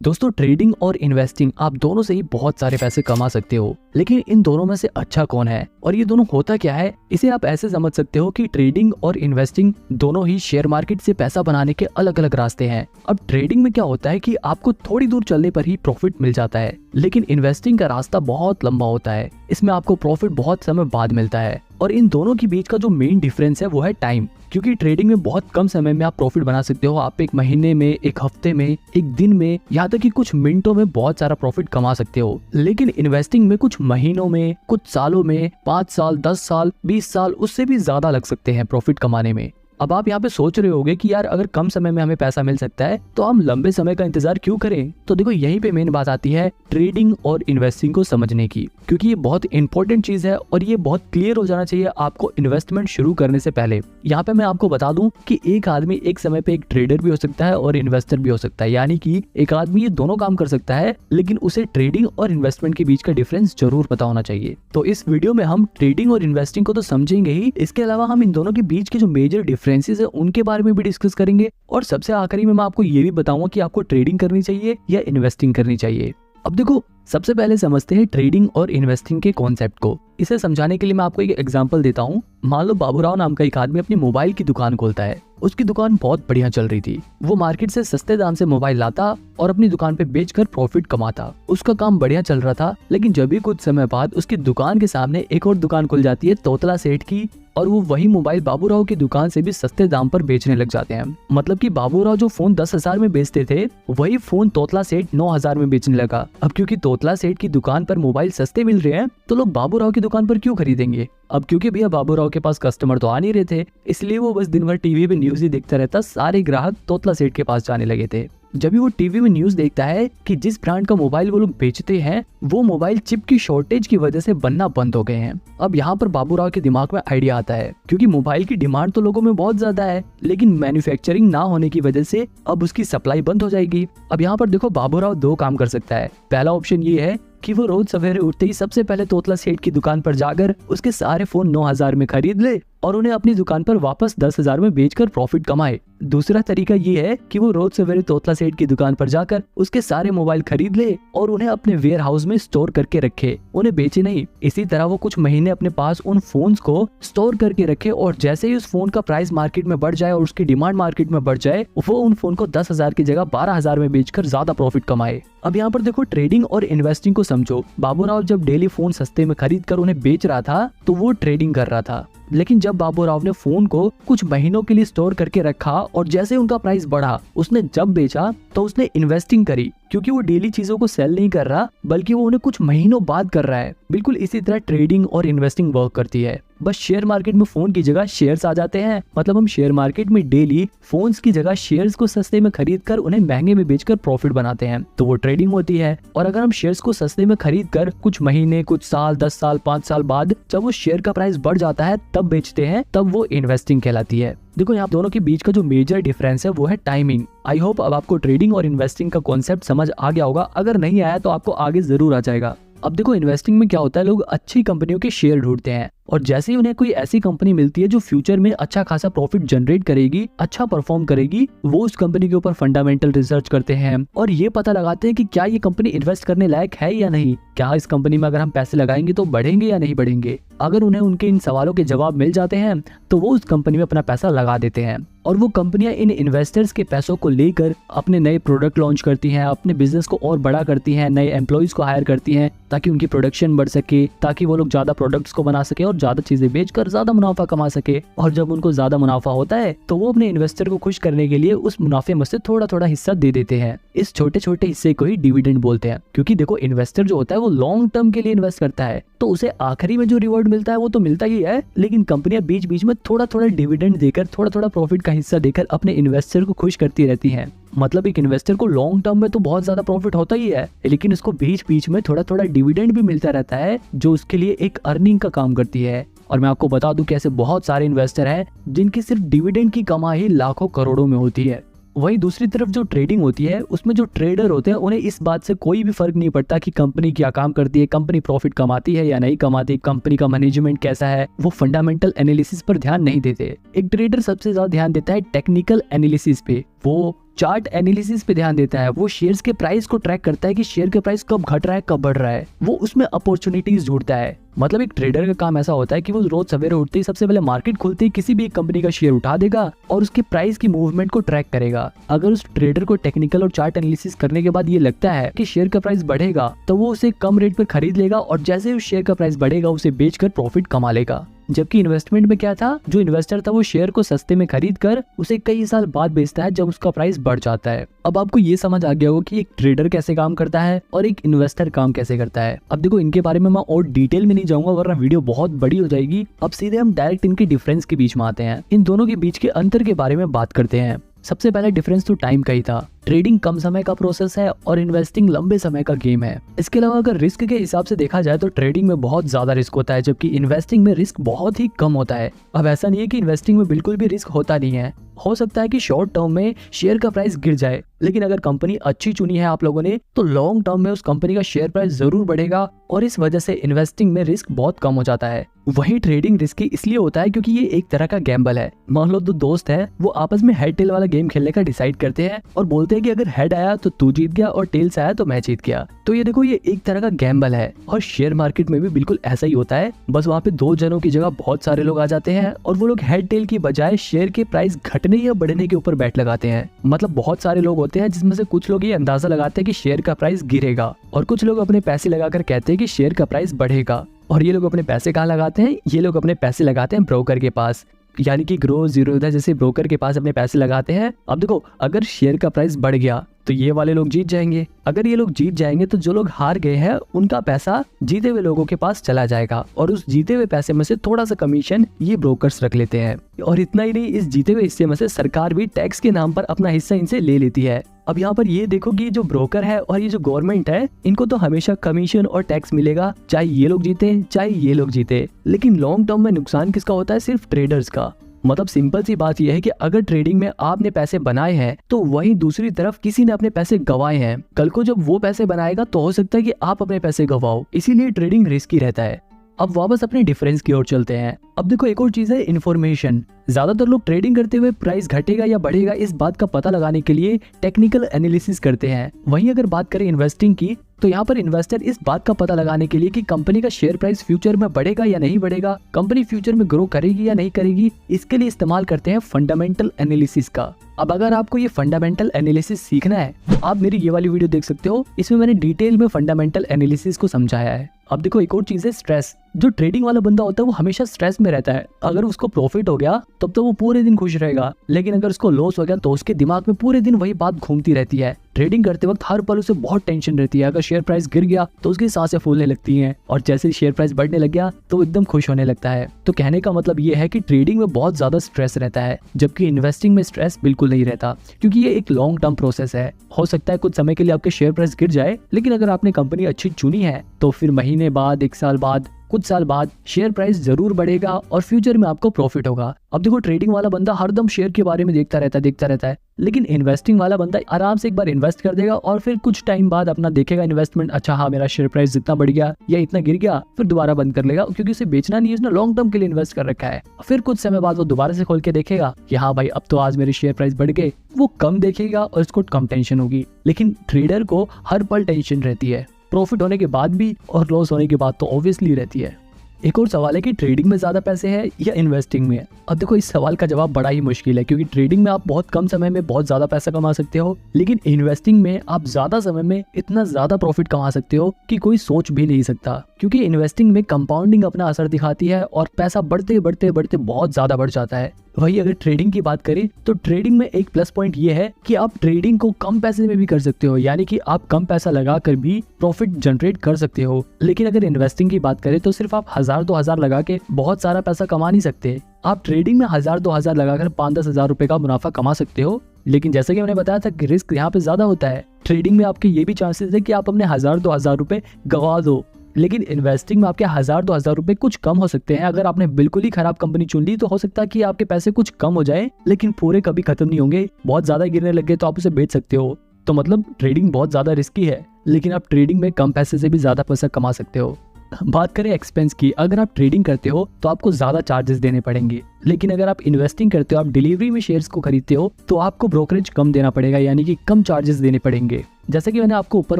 दोस्तों, ट्रेडिंग और इन्वेस्टिंग आप दोनों से ही बहुत सारे पैसे कमा सकते हो, लेकिन इन दोनों में से अच्छा कौन है और ये दोनों होता क्या है, इसे आप ऐसे समझ सकते हो कि ट्रेडिंग और इन्वेस्टिंग दोनों ही शेयर मार्केट से पैसा बनाने के अलग अलग रास्ते हैं। अब ट्रेडिंग में क्या होता है कि आपको थोड़ी दूर चलने पर ही प्रॉफिट मिल जाता है, लेकिन इन्वेस्टिंग का रास्ता बहुत लंबा होता है। इसमें आपको प्रॉफिट बहुत समय बाद मिलता है और इन दोनों के बीच का जो मेन डिफरेंस है वो है टाइम। क्योंकि ट्रेडिंग में बहुत कम समय में आप प्रॉफिट बना सकते हो। आप एक महीने में, एक हफ्ते में, एक दिन में, यहाँ तक कि कुछ मिनटों में बहुत सारा प्रॉफिट कमा सकते हो। लेकिन इन्वेस्टिंग में कुछ महीनों में, कुछ सालों में, 5 साल, 10 साल, 20 साल, उससे भी ज्यादा लग सकते हैं प्रॉफिट कमाने में। अब आप यहाँ पे सोच रहे होगे कि यार अगर कम समय में हमें पैसा मिल सकता है तो हम लंबे समय का इंतजार क्यों करें। तो देखो, यहीं पे मेन बात आती है ट्रेडिंग और इन्वेस्टिंग को समझने की, क्योंकि ये बहुत इंपॉर्टेंट चीज है और ये बहुत क्लियर हो जाना चाहिए आपको इन्वेस्टमेंट शुरू करने से पहले। यहाँ पे मैं आपको बता दूं कि एक आदमी एक समय पे एक ट्रेडर भी हो सकता है और इन्वेस्टर भी हो सकता है, यानी कि एक आदमी ये दोनों काम कर सकता है, लेकिन उसे ट्रेडिंग और इन्वेस्टमेंट के बीच का डिफरेंस जरूर पता होना चाहिए। तो इस वीडियो में हम ट्रेडिंग और इन्वेस्टिंग को तो समझेंगे ही, इसके अलावा हम इन दोनों के बीच के जो मेजर डिफरेंसेस है उनके बारे में भी डिस्कस करेंगे और सबसे आखिरी में मैं आपको ये भी बताऊंगा कि आपको ट्रेडिंग करनी चाहिए या इन्वेस्टिंग करनी चाहिए। अब देखो, सबसे पहले समझते हैं ट्रेडिंग और इन्वेस्टिंग के कॉन्सेप्ट को। इसे समझाने के लिए मैं आपको एक एग्जांपल देता हूँ। मान लो बाबूराव नाम का एक आदमी अपनी मोबाइल की दुकान खोलता है। उसकी दुकान बहुत बढ़िया चल रही थी। वो मार्केट से सस्ते दाम से मोबाइल लाता और अपनी दुकान पे बेचकर प्रॉफिट कमाता। उसका काम बढ़िया चल रहा था, लेकिन जब भी कुछ समय बाद उसकी दुकान के सामने एक और दुकान खुल जाती है तोतला सेठ की, और वो वही मोबाइल बाबूराव की दुकान से भी सस्ते दाम पर बेचने लग जाते हैं। मतलब कि बाबूराव जो फोन 10,000 में बेचते थे, वही फोन तोतला सेठ 9,000 में बेचने लगा। अब क्योंकि तोतला सेठ की दुकान पर मोबाइल सस्ते मिल रहे हैं, तो लोग बाबूराव की दुकान पर क्यों खरीदेंगे। अब क्योंकि भैया बाबूराव के पास कस्टमर तो आ नहीं रहे थे, इसलिए वो बस दिन भर टीवी पे न्यूज ही देखता रहता। सारे ग्राहक तोतला सेठ के पास जाने लगे थे। जब भी वो टीवी में न्यूज देखता है कि जिस ब्रांड का मोबाइल वो लोग बेचते हैं, वो मोबाइल चिप की शॉर्टेज की वजह से बनना बंद हो गए हैं। अब यहाँ पर बाबूराव के दिमाग में आइडिया आता है, क्योंकि मोबाइल की डिमांड तो लोगों में बहुत ज्यादा है, लेकिन मैन्युफैक्चरिंग ना होने की वजह से अब उसकी सप्लाई बंद हो जाएगी। अब यहाँ पर देखो, बाबूराव दो काम कर सकता है। पहला ऑप्शन ये है कि वो रोज सवेरे उठते ही सबसे पहले तोतला सेठ की दुकान पर जाकर उसके सारे फोन 9,000 में खरीद ले और उन्हें अपनी दुकान पर वापस 10,000 में बेचकर प्रॉफिट कमाए। दूसरा तरीका ये है कि वो रोज सवेरे तोतला सेठ की दुकान पर जाकर उसके सारे मोबाइल खरीद ले और उन्हें अपने वेयर हाउस में स्टोर करके रखे, उन्हें बेचे नहीं। इसी तरह वो कुछ महीने अपने पास उन फोन्स को स्टोर करके रखे और जैसे ही उस फोन का प्राइस मार्केट में बढ़ जाए और उसकी डिमांड मार्केट में बढ़ जाए, वो उन फोन को 10,000 की जगह 12,000 में बेचकर ज्यादा प्रॉफिट कमाए। अब यहाँ पर देखो, ट्रेडिंग और इन्वेस्टिंग को समझो। बाबूराव जब डेली फोन सस्ते में खरीद कर उन्हें बेच रहा था तो वो ट्रेडिंग कर रहा था, लेकिन जब बाबूराव ने फोन को कुछ महीनों के लिए स्टोर करके रखा और जैसे उनका प्राइस बढ़ा, उसने जब बेचा तो उसने इन्वेस्टिंग करी, क्योंकि वो डेली चीजों को सेल नहीं कर रहा बल्कि वो उन्हें कुछ महीनों बाद कर रहा है। बिल्कुल इसी तरह ट्रेडिंग और इन्वेस्टिंग वर्क करती है। बस शेयर मार्केट में फोन की जगह शेयर्स आ जाते हैं। मतलब हम शेयर मार्केट में डेली फोन्स की जगह शेयर्स को सस्ते में खरीद कर उन्हें महंगे में बेचकर प्रॉफिट बनाते हैं, तो वो ट्रेडिंग होती है। और अगर हम शेयर्स को सस्ते में खरीद कर कुछ महीने, कुछ साल, 10 साल, 5 साल बाद जब वो शेयर का प्राइस बढ़ जाता है तब बेचते हैं, तब वो इन्वेस्टिंग कहलाती है। देखो, यहाँ दोनों के बीच का जो मेजर डिफरेंस है वो है टाइमिंग। आई होप अब आपको ट्रेडिंग और इन्वेस्टिंग का कॉन्सेप्ट समझ आ गया होगा। अगर नहीं आया तो आपको आगे जरूर आ जाएगा। अब देखो, इन्वेस्टिंग में क्या होता है, लोग अच्छी कंपनियों के शेयर ढूंढते हैं और जैसे ही उन्हें कोई ऐसी कंपनी मिलती है जो फ्यूचर में अच्छा खासा प्रॉफिट जनरेट करेगी, अच्छा परफॉर्म करेगी, वो उस कंपनी के ऊपर फंडामेंटल रिसर्च करते हैं और ये पता लगाते हैं कि क्या ये कंपनी इन्वेस्ट करने लायक है या नहीं। क्या इस कंपनी में अगर हम पैसे लगाएंगे तो बढ़ेंगे या नहीं बढ़ेंगे। अगर उन्हें उनके इन सवालों के जवाब मिल जाते हैं तो वो उस कंपनी में अपना पैसा लगा देते हैं और वो कंपनियां इन इन्वेस्टर्स के पैसों को लेकर अपने नए प्रोडक्ट लॉन्च करती हैं, अपने बिजनेस को और बड़ा करती हैं, नए एम्प्लॉइज को हायर करती हैं ताकि उनकी प्रोडक्शन बढ़ सके, ताकि वो लोग ज्यादा प्रोडक्ट्स को बना सके और ज्यादा चीजें बेचकर ज्यादा मुनाफा कमा सके। और जब उनको ज्यादा मुनाफा होता है तो वो अपने इन्वेस्टर को खुश करने के लिए उस मुनाफे में से थोड़ा थोड़ा हिस्सा दे देते हैं। इस छोटे छोटे हिस्से को ही डिविडेंड बोलते हैं, क्योंकि देखो, इन्वेस्टर जो होता है वो लॉन्ग टर्म के लिए इन्वेस्ट करता है, तो उसे आखिरी में जो रिवॉर्ड मिलता है वो तो मिलता ही है, लेकिन कंपनियां बीच बीच में थोड़ा थोड़ा डिविडेंड देकर, थोड़ा थोड़ा प्रॉफिट का हिस्सा देकर अपने इन्वेस्टर को खुश करती रहती हैं। मतलब एक इन्वेस्टर को लॉन्ग टर्म में तो बहुत ज्यादा प्रॉफिट होता ही है, लेकिन उसको बीच बीच में थोड़ा थोड़ा डिविडेंड भी मिलता रहता है, जो उसके लिए एक अर्निंग का काम करती है। और मैं आपको बता दूं कि ऐसे बहुत सारे इन्वेस्टर हैं जिनकी सिर्फ डिविडेंड की कमाई लाखों करोड़ों में होती है। वहीं दूसरी तरफ जो ट्रेडिंग होती है उसमें जो ट्रेडर होते हैं उन्हें इस बात से कोई भी फर्क नहीं पड़ता कि कंपनी क्या काम करती है, कंपनी प्रॉफिट कमाती है या नहीं कमाती, कंपनी का मैनेजमेंट कैसा है। वो फंडामेंटल एनालिसिस पर ध्यान नहीं देते। एक ट्रेडर सबसे ज्यादा ध्यान देता है टेक्निकल एनालिसिस पे, वो चार्ट एनालिसिस पे ध्यान देता है, वो शेयर्स के प्राइस को ट्रैक करता है कि शेयर के प्राइस कब घट रहा है कब बढ़ रहा है, वो उसमें अपॉर्चुनिटीज ढूंढता है। मतलब एक ट्रेडर का काम ऐसा होता है कि वो रोज सवेरे उठते ही सबसे पहले मार्केट खुलते ही किसी भी एक कंपनी का शेयर उठा देगा और उसके प्राइस की मूवमेंट को ट्रैक करेगा। अगर उस ट्रेडर को टेक्निकल और चार्ट एनालिसिस करने के बाद ये लगता है कि शेयर का प्राइस बढ़ेगा तो वो उसे कम रेट पर खरीद लेगा और जैसे उस शेयर का प्राइस बढ़ेगा उसे बेचकर प्रॉफिट कमा लेगा। जबकि इन्वेस्टमेंट में क्या था, जो इन्वेस्टर था वो शेयर को सस्ते में खरीद कर उसे कई साल बाद बेचता है जब उसका प्राइस बढ़ जाता है। अब आपको ये समझ आ गया होगा कि एक ट्रेडर कैसे काम करता है और एक इन्वेस्टर काम कैसे करता है। अब देखो इनके बारे में मैं और डिटेल में नहीं जाऊंगा वरना वीडियो बहुत बड़ी हो जाएगी। अब सीधे हम डायरेक्ट इनके डिफरेंस के बीच में आते हैं, इन दोनों के बीच के अंतर के बारे में बात करते हैं। सबसे पहला डिफरेंस तो टाइम का ही था। ट्रेडिंग कम समय का प्रोसेस है और इन्वेस्टिंग लंबे समय का गेम है। इसके अलावा अगर रिस्क के हिसाब से देखा जाए तो ट्रेडिंग में बहुत ज्यादा रिस्क होता है जबकि इन्वेस्टिंग में रिस्क बहुत ही कम होता है। अब ऐसा नहीं है कि इन्वेस्टिंग में बिल्कुल भी रिस्क होता नहीं है, हो सकता है कि शॉर्ट टर्म में शेयर का प्राइस गिर जाए, लेकिन अगर कंपनी अच्छी चुनी है आप लोगों ने तो लॉन्ग टर्म में उस कंपनी का शेयर प्राइस जरूर बढ़ेगा और इस वजह से इन्वेस्टिंग में रिस्क बहुत कम हो जाता है। वहीं ट्रेडिंग रिस्की इसलिए होता है क्योंकि ये एक तरह का गैम्बल है। मान लो दो दोस्त है, वो आपस में हेड टेल वाला गेम खेलने का डिसाइड करते हैं और बोलते हैं कि अगर हेड आया तो तू जीत गया और टेल्स आया तो मैं जीत गया। तो ये देखो ये एक तरह का गैम्बल है और शेयर मार्केट में भी बिल्कुल ऐसा ही होता है। बस वहाँ पे दो जनों की जगह बहुत सारे लोग आ जाते हैं और वो लोग हेड टेल की बजाय शेयर के प्राइस घटने या बढ़ने के ऊपर बैट लगाते हैं। मतलब बहुत सारे लोग होते हैं जिसमें से कुछ लोग ये अंदाजा लगाते हैं कि शेयर का प्राइस गिरेगा और कुछ लोग अपने पैसे लगाकर कहते हैं कि शेयर का प्राइस बढ़ेगा। और ये लोग अपने पैसे कहाँ लगाते हैं, ये लोग अपने पैसे लगाते हैं ब्रोकर के पास, यानी कि ग्रो जीरोधा जैसे ब्रोकर के पास अपने पैसे लगाते हैं। अब देखो अगर शेयर का प्राइस बढ़ गया तो ये वाले लोग जीत जाएंगे, अगर ये लोग जीत जाएंगे तो जो लोग हार गए हैं उनका पैसा जीते हुए लोगों के पास चला जाएगा और उस जीते हुए पैसे में से थोड़ा सा कमीशन ये ब्रोकर्स रख लेते हैं। और इतना ही नहीं, इस जीते हुए हिस्से में से सरकार भी टैक्स के नाम पर अपना हिस्सा इनसे ले लेती है। अब यहाँ पर ये देखो कि जो ब्रोकर है और ये जो गवर्नमेंट है इनको तो हमेशा कमीशन और टैक्स मिलेगा, चाहे ये लोग जीते चाहे ये लोग जीते। लेकिन लॉन्ग टर्म में नुकसान किसका होता है, सिर्फ ट्रेडर्स का। मतलब सिंपल सी बात यह है कि अगर ट्रेडिंग में आपने पैसे बनाए हैं तो वहीं दूसरी तरफ किसी ने अपने पैसे गंवाए हैं। कल को जब वो पैसे बनाएगा तो हो सकता है कि आप अपने पैसे गंवाओ, इसीलिए ट्रेडिंग रिस्की रहता है। अब वापस अपने डिफरेंस की ओर चलते हैं। अब देखो एक और चीज है इन्फॉर्मेशन। ज्यादातर लोग ट्रेडिंग करते हुए प्राइस घटेगा या बढ़ेगा इस बात का पता लगाने के लिए टेक्निकल एनालिसिस करते हैं। वहीं अगर बात करें इन्वेस्टिंग की तो यहाँ पर इन्वेस्टर इस बात का पता लगाने के लिए कि कंपनी का शेयर प्राइस फ्यूचर में बढ़ेगा या नहीं बढ़ेगा, कंपनी फ्यूचर में ग्रो करेगी या नहीं करेगी, इसके लिए इस्तेमाल करते हैं फंडामेंटल एनालिसिस का। अब अगर आपको ये फंडामेंटल एनालिसिस सीखना है तो आप मेरी ये वाली वीडियो देख सकते हो, इसमें मैंने डिटेल में फंडामेंटल एनालिसिस को समझाया है। अब देखो एक और चीज है स्ट्रेस। जो ट्रेडिंग वाला बंदा होता है वो हमेशा स्ट्रेस में रहता है। अगर उसको प्रॉफिट हो गया तब तो वो पूरे दिन खुश रहेगा, लेकिन अगर उसको लॉस हो गया तो उसके दिमाग में पूरे दिन वही बात घूमती रहती है। ट्रेडिंग करते वक्त हर पल उसे बहुत टेंशन रहती है। अगर शेयर प्राइस गिर गया तो उसकी सांसें फूलने लगती हैं और जैसे शेयर प्राइस बढ़ने लग गया तो एकदम खुश होने लगता है। तो कहने का मतलब ये है कि ट्रेडिंग में बहुत ज्यादा स्ट्रेस रहता है जबकि इन्वेस्टिंग में स्ट्रेस बिल्कुल नहीं रहता, क्योंकि ये एक लॉन्ग टर्म प्रोसेस है। हो सकता है कुछ समय के लिए आपके शेयर प्राइस गिर जाए, लेकिन अगर आपने कंपनी अच्छी चुनी है तो फिर महीने बाद, एक साल बाद, कुछ साल बाद शेयर प्राइस जरूर बढ़ेगा और फ्यूचर में आपको प्रॉफिट होगा। अब देखो ट्रेडिंग वाला बंदा हरदम शेयर के बारे में देखता रहता है, लेकिन इन्वेस्टिंग वाला बंदा आराम से एक बार इन्वेस्ट कर देगा और फिर कुछ टाइम बाद अपना देखेगा इन्वेस्टमेंट, अच्छा हाँ मेरा शेयर प्राइस जितना बढ़ गया या इतना गिर गया, फिर दोबारा बंद कर लेगा, क्योंकि उसे बेचना नहीं है, उसने लॉन्ग टर्म के लिए इन्वेस्ट कर रखा है। फिर कुछ समय बाद वो दोबारा से खोल के देखेगा कि हाँ भाई अब तो आज मेरे शेयर प्राइस बढ़ गए, वो कम देखेगा और उसको कम टेंशन होगी। लेकिन ट्रेडर को हर पल टेंशन रहती है, प्रॉफिट होने के बाद भी और लॉस होने के बाद तो ऑब्वियसली रहती है। एक और सवाल है कि ट्रेडिंग में ज्यादा पैसे हैं या इन्वेस्टिंग में। अब देखो इस सवाल का जवाब बड़ा ही मुश्किल है, क्योंकि ट्रेडिंग में आप बहुत कम समय में बहुत ज्यादा पैसा कमा सकते हो, लेकिन इन्वेस्टिंग में आप ज्यादा समय में इतना ज्यादा प्रॉफिट कमा सकते हो कि कोई सोच भी नहीं सकता। क्योंकि इन्वेस्टिंग में कंपाउंडिंग अपना असर दिखाती है और पैसा बढ़ते बढ़ते बढ़ते बहुत ज्यादा बढ़ जाता है। वही अगर ट्रेडिंग की बात करें तो ट्रेडिंग में एक प्लस पॉइंट ये है कि आप ट्रेडिंग को कम पैसे में भी कर सकते हो, यानी कि आप कम पैसा लगाकर भी प्रॉफिट जनरेट कर सकते हो। लेकिन अगर इन्वेस्टिंग की बात करें तो सिर्फ आप 1000-2000 लगा के बहुत सारा पैसा कमा नहीं सकते। आप ट्रेडिंग में 1000-2000 लगाकर 5-10 हजार रुपए का मुनाफा कमा सकते हो, लेकिन जैसे कि मैंने बताया था कि रिस्क यहाँ पे ज्यादा होता है। ट्रेडिंग में आपके ये भी चांसेस है कि आप अपने 1000-2000 रुपए गवा दो, लेकिन इन्वेस्टिंग में आपके 1000-2000 रुपए कुछ कम हो सकते हैं। अगर आपने बिल्कुल ही खराब कंपनी चुन ली तो हो सकता है कि आपके पैसे कुछ कम हो जाए, लेकिन पूरे कभी खत्म नहीं होंगे। बहुत ज्यादा गिरने लग गए तो आप उसे बेच सकते हो। तो मतलब ट्रेडिंग बहुत ज्यादा रिस्की है, लेकिन आप ट्रेडिंग में कम पैसे से भी ज्यादा पैसा कमा सकते हो। बात करें एक्सपेंस की, अगर आप ट्रेडिंग करते हो तो आपको ज्यादा चार्जेस देने पड़ेंगे, लेकिन अगर आप इन्वेस्टिंग करते हो, आप डिलीवरी में शेयर्स को खरीदते हो, तो आपको ब्रोकरेज कम देना पड़ेगा, यानी कि कम चार्जेस देने पड़ेंगे। जैसे कि मैंने आपको ऊपर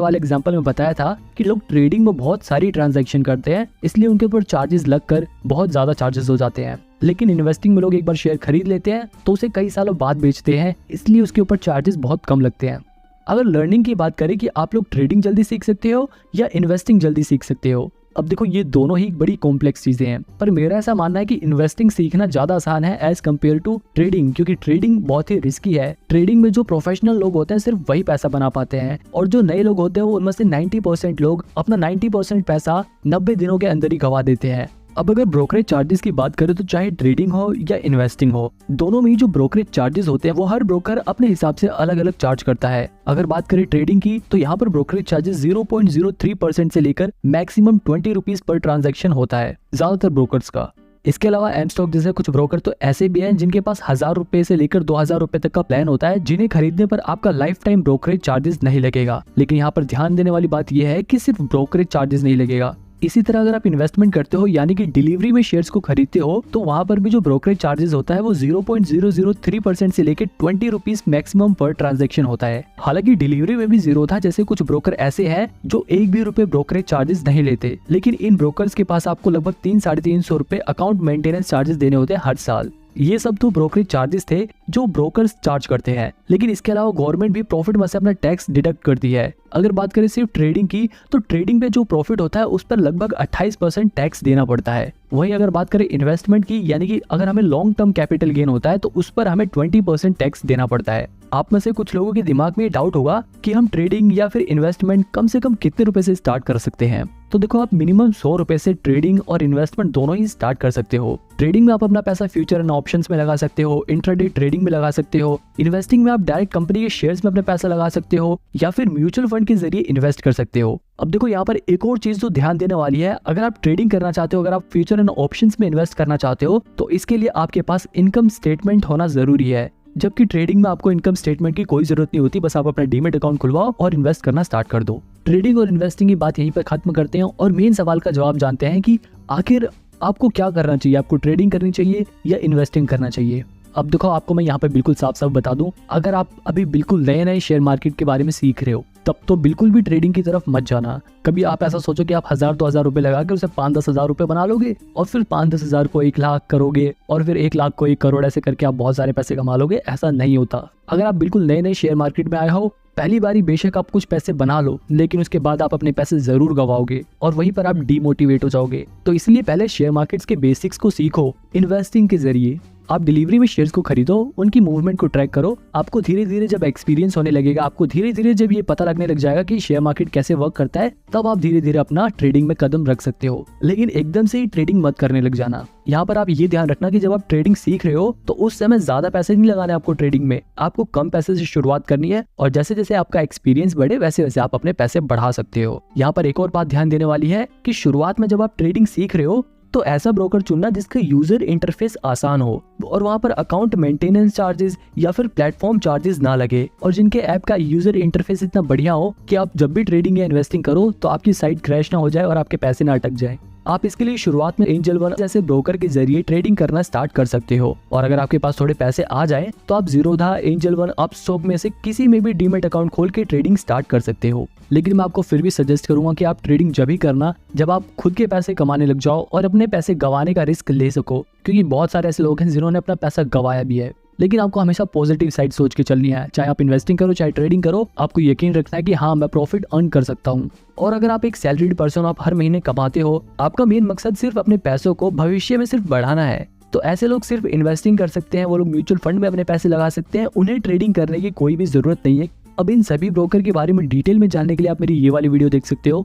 वाले एग्जांपल में बताया था कि लोग ट्रेडिंग में बहुत सारी ट्रांजैक्शन करते हैं, इसलिए उनके ऊपर चार्जेस लगकर बहुत ज्यादा चार्जेस हो जाते हैं। लेकिन इन्वेस्टिंग में लोग एक बार शेयर खरीद लेते हैं तो उसे कई सालों बाद बेचते हैं, इसलिए उसके ऊपर चार्जेस बहुत कम लगते हैं। अगर लर्निंग की बात करें कि आप लोग ट्रेडिंग जल्दी सीख सकते हो या इन्वेस्टिंग जल्दी सीख सकते हो, अब देखो ये दोनों ही बड़ी कॉम्प्लेक्स चीजें हैं, पर मेरा ऐसा मानना है कि इन्वेस्टिंग सीखना ज्यादा आसान है एज कम्पेयर टू ट्रेडिंग, क्योंकि ट्रेडिंग बहुत ही रिस्की है। ट्रेडिंग में जो प्रोफेशनल लोग होते हैं सिर्फ वही पैसा बना पाते हैं, और जो नए लोग होते हैं उनमें से 90% लोग अपना 90% पैसा 90 दिनों के अंदर ही गवा देते हैं। अब अगर ब्रोकरेज चार्जेस की बात करें तो चाहे ट्रेडिंग हो या इन्वेस्टिंग हो, दोनों में ही जो ब्रोकरेज चार्जेस होते हैं वो हर ब्रोकर अपने हिसाब से अलग अलग चार्ज करता है। अगर बात करें ट्रेडिंग की तो यहाँ पर ब्रोकरेज चार्जेस 0.03% से लेकर मैक्सिमम 20 रुपीज पर ट्रांजैक्शन होता है ज्यादातर ब्रोकर्स का। इसके अलावा एम स्टॉक जैसे कुछ ब्रोकर तो ऐसे भी हैं जिनके पास 1000 रुपए से लेकर 2000 रुपए तक का प्लान होता है, जिन्हें खरीदने पर आपका लाइफ टाइम ब्रोकरेज चार्जेस नहीं लगेगा। लेकिन यहाँ पर ध्यान देने वाली बात यह है कि सिर्फ ब्रोकरेज चार्जेस नहीं लगेगा। इसी तरह अगर आप इन्वेस्टमेंट करते हो यानी कि डिलीवरी में शेयर्स को खरीदते हो, तो वहां पर भी जो ब्रोकरेज चार्जेस होता है वो 0.003% से लेकर 20 रुपीज मैक्सिमम पर ट्रांजैक्शन होता है। हालांकि डिलीवरी में भी जीरो था, जैसे कुछ ब्रोकर ऐसे हैं जो 1 भी रुपए ब्रोकरेज चार्जेस नहीं लेते, लेकिन इन ब्रोकर्स के पास आपको लगभग 300-350 रुपए अकाउंट मेंटेनेंस चार्जेस देने होते हैं हर साल। ये सब तो ब्रोकरेज चार्जेस थे जो ब्रोकर्स चार्ज करते हैं, लेकिन इसके अलावा गवर्नमेंट भी प्रॉफिट में से अपना टैक्स डिडक्ट करती है। अगर बात करें सिर्फ ट्रेडिंग की, तो ट्रेडिंग पे जो प्रॉफिट होता है उस पर लगभग 28% टैक्स देना पड़ता है। वहीं अगर बात करें इन्वेस्टमेंट की, यानी कि अगर हमें लॉन्ग टर्म कैपिटल गेन होता है तो उस पर हमें 20% टैक्स देना पड़ता है। आप में से कुछ लोगों के दिमाग में डाउट होगा कि हम ट्रेडिंग या फिर इन्वेस्टमेंट कम से कम कितने रुपए से स्टार्ट कर सकते हैं। तो देखो, आप मिनिमम 100 रुपए से ट्रेडिंग और इन्वेस्टमेंट दोनों ही स्टार्ट कर सकते हो। ट्रेडिंग में आप अपना पैसा फ्यूचर एंड ऑप्शंस में लगा सकते हो, इंट्राडे ट्रेडिंग में लगा सकते हो। इन्वेस्टिंग में आप डायरेक्ट कंपनी के शेयर्स में अपना पैसा लगा सकते हो या फिर म्यूचुअल फंड के जरिए इन्वेस्ट कर सकते हो। अब देखो, यहाँ पर एक और चीज जो ध्यान देने वाली है, अगर आप ट्रेडिंग करना चाहते हो, अगर आप फ्यूचर एंड ऑप्शंस में इन्वेस्ट करना चाहते हो, तो इसके लिए आपके पास इनकम स्टेटमेंट होना जरूरी है। जबकि ट्रेडिंग में आपको इनकम स्टेटमेंट की कोई जरूरत नहीं होती, बस आप अपना डीमेट अकाउंट खुलवाओ और इन्वेस्ट करना स्टार्ट कर दो। ट्रेडिंग और इन्वेस्टिंग की बात यहीं पर खत्म करते हैं और मेन सवाल का जवाब जानते हैं कि आखिर आपको क्या करना चाहिए, आपको ट्रेडिंग करनी चाहिए या इन्वेस्टिंग करना चाहिए। अब देखो, आपको मैं यहाँ पे बिल्कुल साफ साफ बता दूं, अगर आप अभी बिल्कुल नए नए शेयर मार्केट के बारे में सीख रहे हो, तब तो बिल्कुल भी ट्रेडिंग की तरफ मत जाना। कभी आप ऐसा सोचो कि आप 1000-2000 रुपए लगा के उसे 5-10 हजार रुपए बना लोगे और फिर 5-10 हजार को 1 लाख करोगे और फिर 1 लाख को 1 करोड़, ऐसे करके आप बहुत सारे पैसे कमा लोगे। ऐसा नहीं होता। अगर आप बिल्कुल नए नए शेयर मार्केट में आए हो, पहली बारी बेशक आप कुछ पैसे बना लो, लेकिन उसके बाद आप अपने पैसे जरूर गवाओगे और वहीं पर आप डीमोटिवेट हो जाओगे। तो इसलिए पहले शेयर मार्केट्स के बेसिक्स को सीखो। इन्वेस्टिंग के जरिए आप डिलीवरी में शेयर्स को खरीदो, उनकी मूवमेंट को ट्रैक करो। आपको धीरे धीरे जब एक्सपीरियंस होने लगेगा, आपको धीरे धीरे जब ये पता लगने लग जाएगा कि शेयर मार्केट कैसे वर्क करता है, तब आप धीरे धीरे अपना ट्रेडिंग में कदम रख सकते हो। लेकिन एकदम से ही ट्रेडिंग मत करने लग जाना। यहाँ पर आप ये ध्यान रखना कि जब आप ट्रेडिंग सीख रहे हो तो उस समय ज्यादा पैसे नहीं लगाने आपको ट्रेडिंग में, आपको कम पैसे से शुरुआत करनी है और जैसे जैसे आपका एक्सपीरियंस बढ़े वैसे वैसे आप अपने पैसे बढ़ा सकते हो। यहाँ पर एक और बात ध्यान देने वाली है कि शुरुआत में जब आप ट्रेडिंग सीख रहे हो तो ऐसा ब्रोकर चुनना जिसका यूजर इंटरफेस आसान हो और वहां पर अकाउंट मेंटेनेंस चार्जेस या फिर प्लेटफॉर्म चार्जेस ना लगे और जिनके ऐप का यूजर इंटरफेस इतना बढ़िया हो कि आप जब भी ट्रेडिंग या इन्वेस्टिंग करो तो आपकी साइट क्रैश ना हो जाए और आपके पैसे ना अटक जाए। आप इसके लिए शुरुआत में एंजल वन जैसे ब्रोकर के जरिए ट्रेडिंग करना स्टार्ट कर सकते हो और अगर आपके पास थोड़े पैसे आ जाए तो आप जीरोधा, एंजल वन, अपस्टॉक में से किसी में भी डीमेट अकाउंट खोल के ट्रेडिंग स्टार्ट कर सकते हो। लेकिन मैं आपको फिर भी सजेस्ट करूंगा कि आप ट्रेडिंग जब ही करना जब आप खुद के पैसे कमाने लग जाओ और अपने पैसे गंवाने का रिस्क ले सको, क्योंकि बहुत सारे ऐसे लोग हैं जिन्होंने अपना पैसा गंवाया भी है। लेकिन आपको हमेशा पॉजिटिव साइड सोच के चलनी है। चाहे आप इन्वेस्टिंग करो चाहे ट्रेडिंग करो, आपको यकीन रखना है कि हाँ मैं प्रॉफिट अर्न कर सकता हूँ। और अगर आप एक सैलरीड पर्सन, आप हर महीने कमाते हो, आपका मेन मकसद सिर्फ अपने पैसों को भविष्य में सिर्फ बढ़ाना है, तो ऐसे लोग सिर्फ इन्वेस्टिंग कर सकते हैं। वो लोग म्यूचुअल फंड में अपने पैसे लगा सकते हैं, उन्हें ट्रेडिंग करने की कोई भी जरूरत नहीं है। अब इन सभी ब्रोकर के बारे में डिटेल में जानने के लिए आप मेरी ये वाली वीडियो देख सकते हो।